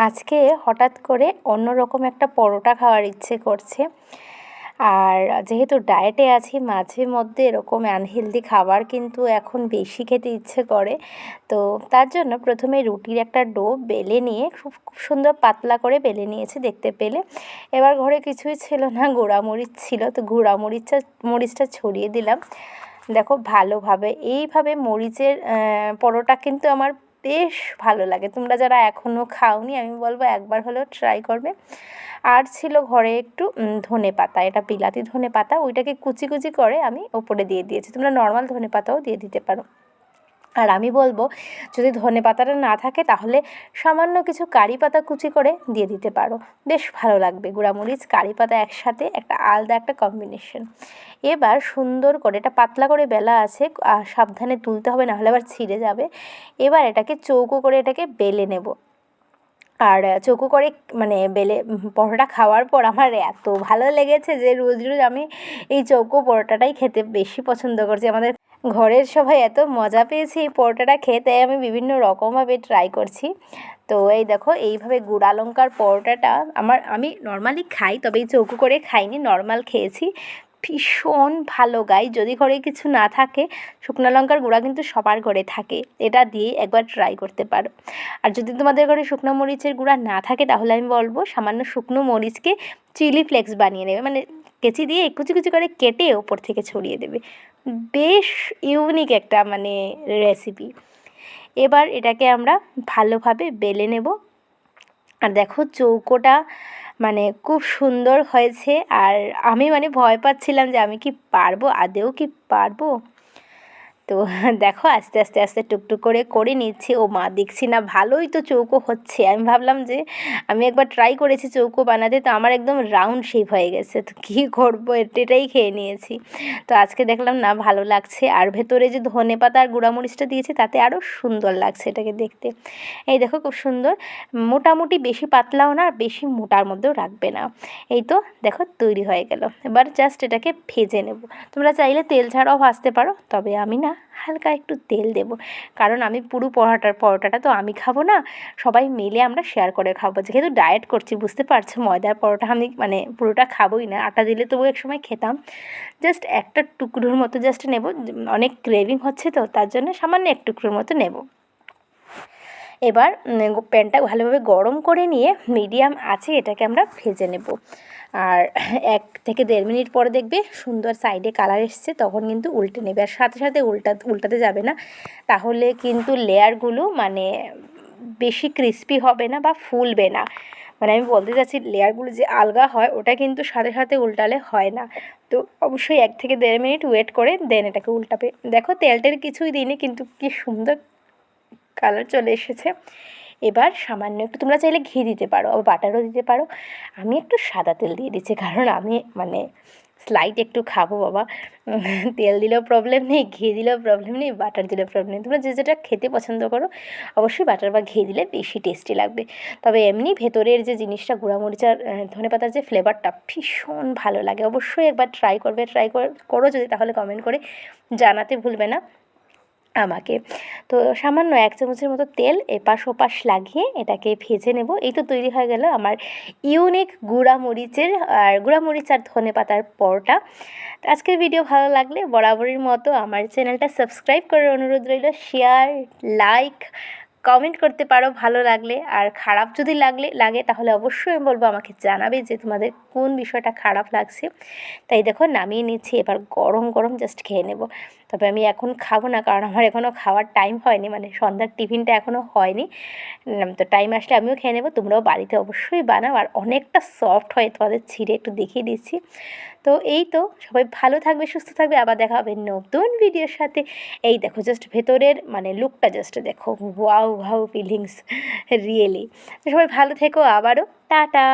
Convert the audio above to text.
আজকে হঠাৎ করে অন্যরকম একটা পরোটা খাওয়ার ইচ্ছে করছে। আর যেহেতু ডায়েটে আছি, মাঝে মধ্যে এরকম আনহেলদি খাবার কিন্তু এখন বেশি খেতে ইচ্ছে করে। তো তার জন্য প্রথমে রুটির একটা ডো বেলে নিয়ে খুব সুন্দর পাতলা করে বেলে নিয়েছি দেখতে পেলে। এবার ঘরে কিছুই ছিল না, গুঁড়ামরিচ ছিল, তো মরিচটা ছড়িয়ে দিলাম। দেখো ভালোভাবে এইভাবে মরিচের পরোটা কিন্তু আমার বেশ ভালো লাগে। তোমরা যারা এখনও খাওনি আমি বলবো একবার হলেও ট্রাই করবে। আর ছিল ঘরে একটু ধনেপাতা, এটা বিলাতি ধনেপাতা, ওইটাকে কুচি কুচি করে আমি ওপরে দিয়ে দিয়েছি। তোমরা নর্মাল ধনেপাতাও দিয়ে দিতে পারো। আর আমি বলবো যদি ধনেপাতাটা না থাকে তাহলে সামান্য কিছু কারি পাতা কুচি করে দিয়ে দিতে পারো, বেশ ভালো লাগবে। গুঁড়ামরিচ কারি পাতা একসাথে একটা আলাদা একটা কম্বিনেশন। এবার সুন্দর করে, এটা পাতলা করে বেলা আছে, সাবধানে তুলতে হবে, নাহলে আবার ছিঁড়ে যাবে। এবার এটাকে চৌকো করে এটাকে বেলে নেব। আর চৌকো করে মানে বেলে পরোটা খাওয়ার পর আমার এত ভালো লেগেছে যে রোজ রোজ আমি এই চৌকো পরোটাটাই খেতে বেশি পছন্দ করছি। আমাদের ঘরের সবাই এত মজা পেয়েছে এই পরোটাটা খেয়ে, তাই আমি বিভিন্ন রকমভাবে ট্রাই করছি। তো এই দেখো এইভাবে গুঁড়া লঙ্কার পরোটাটা আমি নর্মালি খাই, তবে এই চৌকো করে খাইনি, নর্মাল খেয়েছি। ভীষণ ভালো গাই। যদি ঘরে কিছু না থাকে, শুকনো লঙ্কার গুঁড়া কিন্তু সবার ঘরে থাকে, এটা দিয়ে একবার ট্রাই করতে পারো। আর যদি তোমাদের ঘরে শুকনো মরিচের গুঁড়া না থাকে তাহলে আমি বলবো সামান্য শুকনো মরিচকে চিলি ফ্লেক্স বানিয়ে নেবে, মানে কেচি দিয়ে কুচি কুচি করে কেটে ওপর থেকে ছড়িয়ে দেবে। বেশ ইউনিক একটা মানে রেসিপি। এবার এটাকে আমরা ভালোভাবে বেলে নেব। আর দেখো চৌকোটা মানে খুব সুন্দর হয়েছে। আর আমি মানে ভয় পাচ্ছিলাম যে আমি কি পারবো, আদৌ কি পারবো। তো দেখো আস্তে আস্তে আস্তে টুকটুক করে করে নিচ্ছি। ও মা, দেখছি না ভালোই তো চৌকো হচ্ছে। আমি ভাবলাম যে আমি একবার ট্রাই করেছি চৌকো বানাতে, তো আমার একদম রাউন্ড শেপ হয়ে গেছে, তো কী করবো, এটাই খেয়ে নিয়েছি। তো আজকে দেখলাম না ভালো লাগছে। আর ভেতরে যে ধনেপাতা আর গুঁড়ামরিচটা দিয়েছি তাতে আরও সুন্দর লাগছে এটাকে দেখতে। এই দেখো খুব সুন্দর, মোটামুটি বেশি পাতলাও না আর বেশি মোটার মধ্যেও রাখবে না। এই তো দেখো তৈরি হয়ে গেল। এবার জাস্ট এটাকে ভেজে নেব। তোমরা চাইলে তেল ছাড়াও ভাজতে পারো, তবে আমি না হালকা একটু তেল দেব, কারণ আমি পুরো পরোটাটা তো আমি খাবো না, সবাই মিলে আমরা শেয়ার করে খাবো। যেহেতু ডায়েট করছি বুঝতে পারছো, ময়দার পরোটা আমি মানে পুরোটা খাবোই না, আটা দিলে তবু এক সময় খেতাম। জাস্ট একটা টুকরোর মতো জাস্ট নেব, অনেক ক্রেভিং হচ্ছে তো তার জন্য সামান্য এক টুকরোর মতো নেব। এবার প্যানটা ভালোভাবে গরম করে নিয়ে মিডিয়াম আঁচে এটাকে আমরা ভেজে নেব। আর 1 থেকে 1.5 মিনিট পরে দেখবে সুন্দর সাইডে কালার এসছে, তখন কিন্তু উল্টে নেবে। আর সাথে সাথে উল্টাতে যাবে না, তাহলে কিন্তু লেয়ারগুলো মানে বেশি ক্রিস্পি হবে না বা ফুলবে না। মানে আমি বলতে চাচ্ছি লেয়ারগুলো যে আলগা হয় ওটা কিন্তু সাথে সাথে উল্টালে হয় না। তো অবশ্যই 1 থেকে 1.5 মিনিট ওয়েট করে দেন এটাকে উল্টাবে। দেখো তেলটেল কিছুই দিইনি, কিন্তু কি সুন্দর কালার চলে এসেছে। এবার সামান্য একটু, তোমরা চাইলে ঘি দিতে পারো, আবার বাটারও দিতে পারো। আমি একটু সাদা তেল দিয়ে দিচ্ছি, কারণ আমি মানে স্লাইট একটু খাবো বাবা। তেল দিলেও প্রবলেম নেই, ঘি দিলেও প্রবলেম নেই, বাটার দিলেও প্রবলেম নেই। তোমরা যে যেটা খেতে পছন্দ করো অবশ্যই বাটার বা ঘি দিলে বেশি টেস্টি লাগবে। তবে এমনি ভেতরের যে জিনিসটা গুঁড়ামরিচ আর ধনেপাতার যে ফ্লেভারটা ভীষণ ভালো লাগে। অবশ্যই একবার ট্রাই করো যদি, তাহলে কমেন্ট করে জানাতে ভুলবে না আমাকে। তো সামান্য 1 চামচের মতো তেল এপাশ ওপাশ লাগিয়ে এটাকে ভেজে নেব। এই তো তৈরি হয়ে গেল আমার ইউনিক গুঁড়ামরিচ আর ধনেপাতার পরোটা। তো আজকের ভিডিও ভালো লাগলে বরাবরের মতো আমার চ্যানেলটা সাবস্ক্রাইব করার অনুরোধ রইল। শেয়ার, লাইক, কমেন্ট করতে পারো ভালো লাগলে। আর খারাপ যদি লাগে তাহলে অবশ্যই আমি বলবো আমাকে জানাবে যে তোমাদের কোন বিষয়টা খারাপ লাগছে। তাই দেখো নামিয়ে নিচ্ছি, এবার গরম গরম জাস্ট খেয়ে নেব। তবে আমি এখন খাবো না, কারণ আমার এখনও খাওয়ার টাইম হয়নি, মানে সন্ধ্যার টিফিনটা এখনও হয়নি। তো টাইম আসলে আমিও খেয়ে নেব। তোমরাও বাড়িতে অবশ্যই বানাও, আর অনেকটা সফট হয়, তোমাদের ছিঁড়ে একটু দেখিয়ে দিচ্ছি। তো এই তো, সবাই ভালো থাকবে, সুস্থ থাকবে, আবার দেখা হবে নতুন ভিডিওর সাথে। এই দেখো জাস্ট ভেতরের মানে লুকটা জাস্ট দেখো, ওয়াও ওয়াও ফিলিংস রিয়েলি। তো সবাই ভালো থেকো, আবারও টাটা।